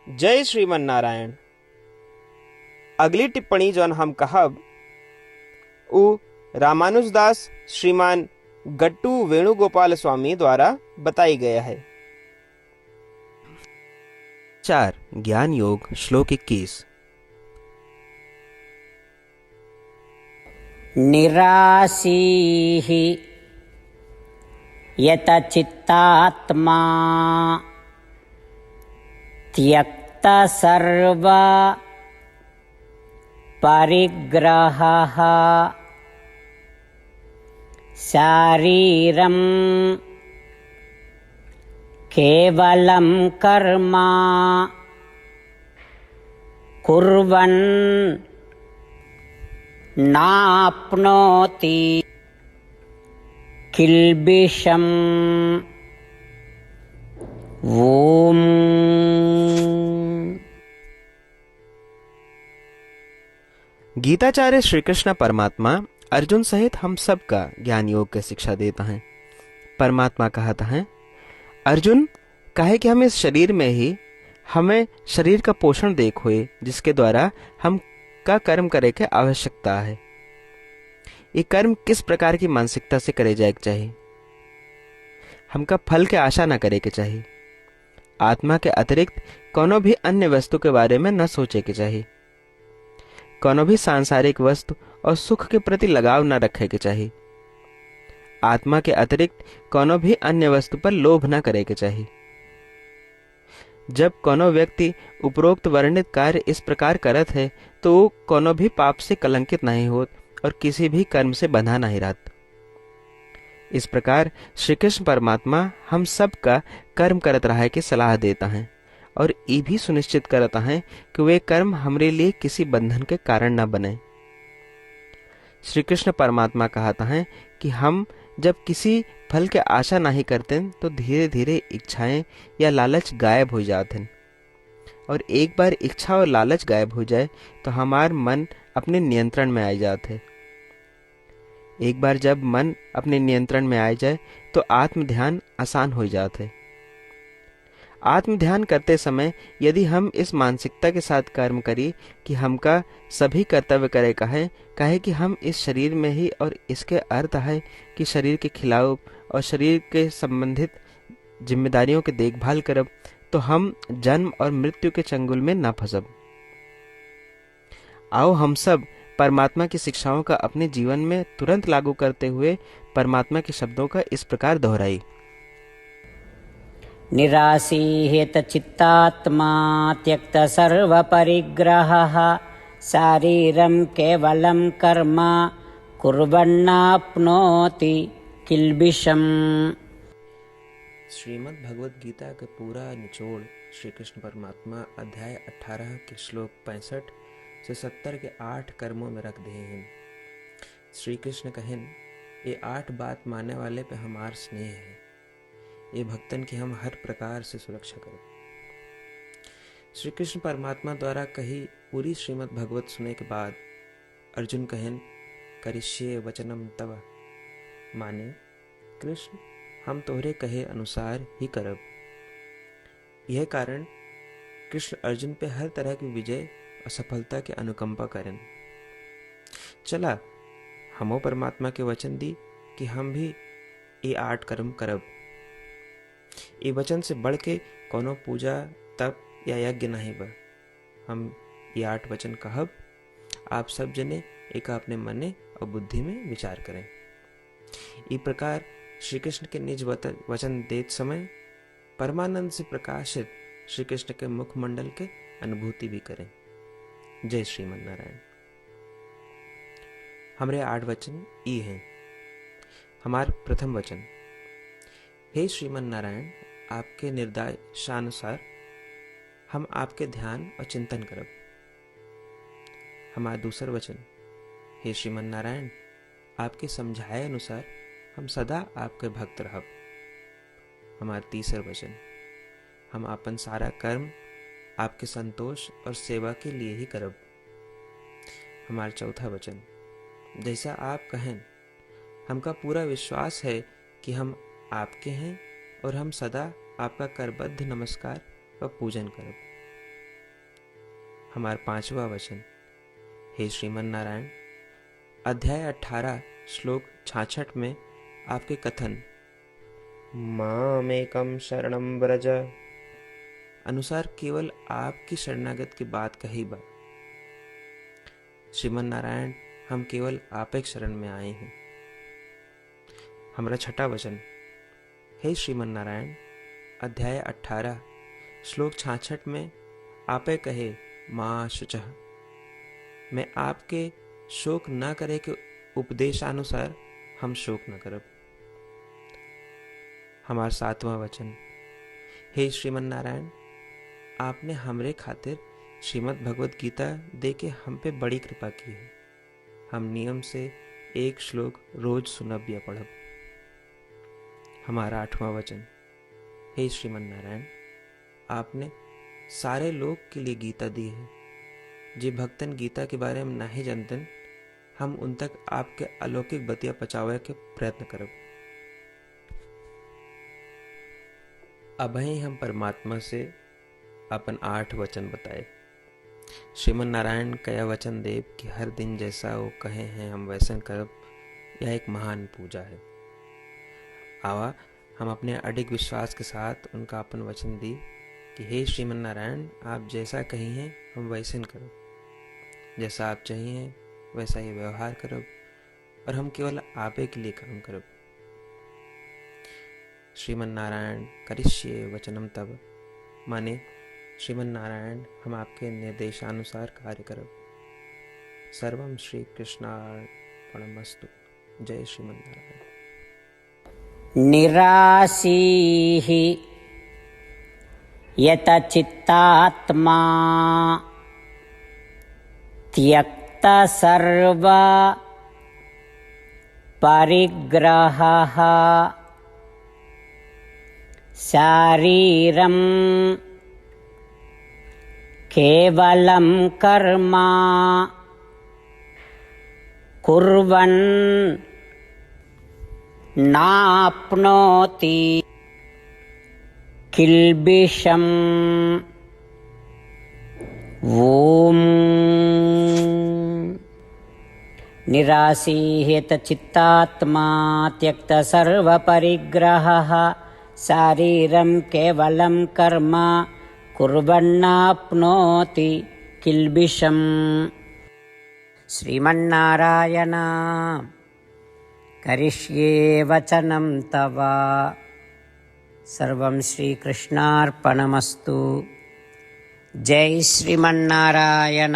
जय श्रीमन नारायण। अगली टिप्पणी जौन हम कहब उ रामानुजदास श्रीमान गट्टू वेणुगोपाल स्वामी द्वारा बताई गया है। 4 ज्ञान योग श्लोक 21। निराशीः यतचित्तात्मा त्यक्तसर्व परिग्रहः शारीरं केवलं कर्म कुर्वन् नाप्नोति किल्बिषम्। ओम। गीताचार्य श्री कृष्ण परमात्मा अर्जुन सहित हम सब का ज्ञान योग की शिक्षा देता है। परमात्मा कहता है, अर्जुन कहे कि हम इस शरीर में ही हमें शरीर का पोषण देख हुए, जिसके द्वारा हम का कर्म करे के आवश्यकता है। ये कर्म किस प्रकार की मानसिकता से करे जाए चाहिए। हमका फल के आशा न करे के चाहिए। आत्मा के अतिरिक्त कोनो भी अन्य वस्तु के बारे में न सोचे के चाहिए। कोनो भी सांसारिक वस्तु और सुख के प्रति लगाव न रखे के चाहिए। आत्मा के अतिरिक्त कोनो भी अन्य वस्तु पर लोभ न करे के चाहिए। जब कोनो व्यक्ति उपरोक्त वर्णित कार्य इस प्रकार करत है तो वो कोनो भी पाप से कलंकित नहीं होत और किसी भी कर्म से बंधा नहीं रहत। इस प्रकार श्री कृष्ण परमात्मा हम सब का कर्म करत रहे की सलाह देता है और ये भी सुनिश्चित करता है कि वे कर्म हमारे लिए किसी बंधन के कारण न बने। श्री कृष्ण परमात्मा कहता है कि हम जब किसी फल के आशा नहीं करते तो धीरे धीरे इच्छाएं या लालच गायब हो जाते हैं, और एक बार इच्छा और लालच गायब हो जाए तो हमार मन अपने नियंत्रण में आ जाते हैं। एक बार जब मन अपने नियंत्रण में आ जाए तो आत्म ध्यान आसान हो जाते है। आत्म ध्यान करते समय यदि हम इस मानसिकता के साथ कर्म करें कि हमका सभी कर्तव्य करे कहे कि हम इस शरीर में ही, और इसके अर्थ है कि शरीर के खिलाफ और शरीर के संबंधित जिम्मेदारियों के देखभाल करब, तो हम जन्म और मृत्यु के चंगुल में न फंसब। आओ हम सब परमात्मा की शिक्षाओं का अपने जीवन में तुरंत लागू करते हुए परमात्मा के शब्दों का इस प्रकार दोहराई। निराशीत चित्तात्मा त्यक्त सर्व परिग्रहः शारीरं केवलं कर्म कुर्वन्नाप्नोति किल्बिषम्। श्रीमद् भगवद गीता का पूरा निचोड़ श्री कृष्ण परमात्मा अध्याय 18 के श्लोक 65 से 70 के 8 कर्मों में रख दिए हैं। श्री कृष्ण कहें, ये 8 बात मानने वाले पे हमार स्नेह है। ये भक्तन की हम हर प्रकार से सुरक्षा करें। श्री कृष्ण परमात्मा द्वारा कही पूरी श्रीमद् भगवत सुनने के बाद अर्जुन कहें, करिष्ये वचनम तव, माने कृष्ण हम तोहरे कहे अनुसार ही करब। यह कारण कृष्ण अर्जुन पे हर तरह की विजय और सफलता के अनुकंपा करें। चला हमो परमात्मा के वचन दी कि हम भी ये 8 कर्म करब। ये वचन से बढ़ के कोनो पूजा तप या यज्ञ नहीं बा। हम ये 8 वचन कहब, आप सब जने एक अपने मने और बुद्धि में विचार करें। इस प्रकार श्री कृष्ण के निज वचन देते समय परमानंद से प्रकाशित श्री कृष्ण के मुखमंडल के अनुभूति भी करें। जय श्रीमन नारायण। हमारे 8 वचन ये हैं। हमार प्रथम वचन, हे श्रीमन नारायण, आपके निर्देशानुसार हम आपके ध्यान और चिंतन करब। हमारा दूसर वचन, हे श्रीमन नारायण, आपके समझाए अनुसार हम सदा आपके भक्त रहब। हमारा तीसर वचन, हम अपन सारा कर्म आपके संतोष और सेवा के लिए ही करब। हमारा चौथा वचन, जैसा आप कहें, हमका पूरा विश्वास है कि हम आपके हैं और हम सदा आपका करबद्ध नमस्कार व पूजन करब। हमारा 5वां वचन। हे श्रीमन नारायण, अध्याय 18 श्लोक 66 में आपके कथन मामेकम शरणम व्रज अनुसार केवल आपकी शरणागत की बात कही बा। श्रीमन नारायण, हम केवल आप एक शरण में आए हैं। हमारा 6वां वचन। हे श्रीमन नारायण, अध्याय 18 श्लोक 66 में आपे कहे माँ शुचः, मैं आपके शोक न करे के उपदेशानुसार हम शोक न करब। हमारा 7वां वचन। हे श्रीमन नारायण, आपने हमरे खातिर श्रीमद् भगवत गीता दे के हम पे बड़ी कृपा की है। हम नियम से एक श्लोक रोज सुनब या पढ़ब। हमारा 8वां वचन। हे श्रीमन नारायण, आपने सारे लोग के लिए गीता दी है। जे भक्तन गीता के बारे में नहीं जानतन, हम उन तक आपके अलौकिक बतिया पहुंचावे के प्रयत्न करब। अबही हम परमात्मा से अपन 8 वचन बताए। श्रीमन नारायण कया वचन देव कि हर दिन जैसा वो कहे हैं हम वैसा करब, यह एक महान पूजा है। आवा हम अपने अडिग विश्वास के साथ उनका अपन वचन दी कि हे श्रीमन नारायण, आप जैसा कही हैं हम वैसे करब, जैसा आप चाहिए वैसा ही व्यवहार करब, और हम केवल आपे के लिए काम करब। श्रीमन नारायण करिष्ये वचनम तब, माने श्रीमन नारायण हम आपके निर्देशानुसार कार्य करब। सर्वम श्री कृष्णार्पणमस्तु। जय श्रीमन नारायण। निराशीः यतचित्तात्मा त्यक्तसर्व परिग्रहः शारीरं केवलं कर्म कुर्वन् नाप्नोति किल्बिषम्। ॐ निराशीहेतचित्तात्मा त्यक्तसर्वपरिग्रहः शारीरं केवलं कर्म कुर्वन्नाप्नोति किल्बिषम्। श्रीमन्नारायण करिष्ये वचनं तव। सर्वं श्रीकृष्णार्पणमस्तु। जय श्रीमन्नारायण।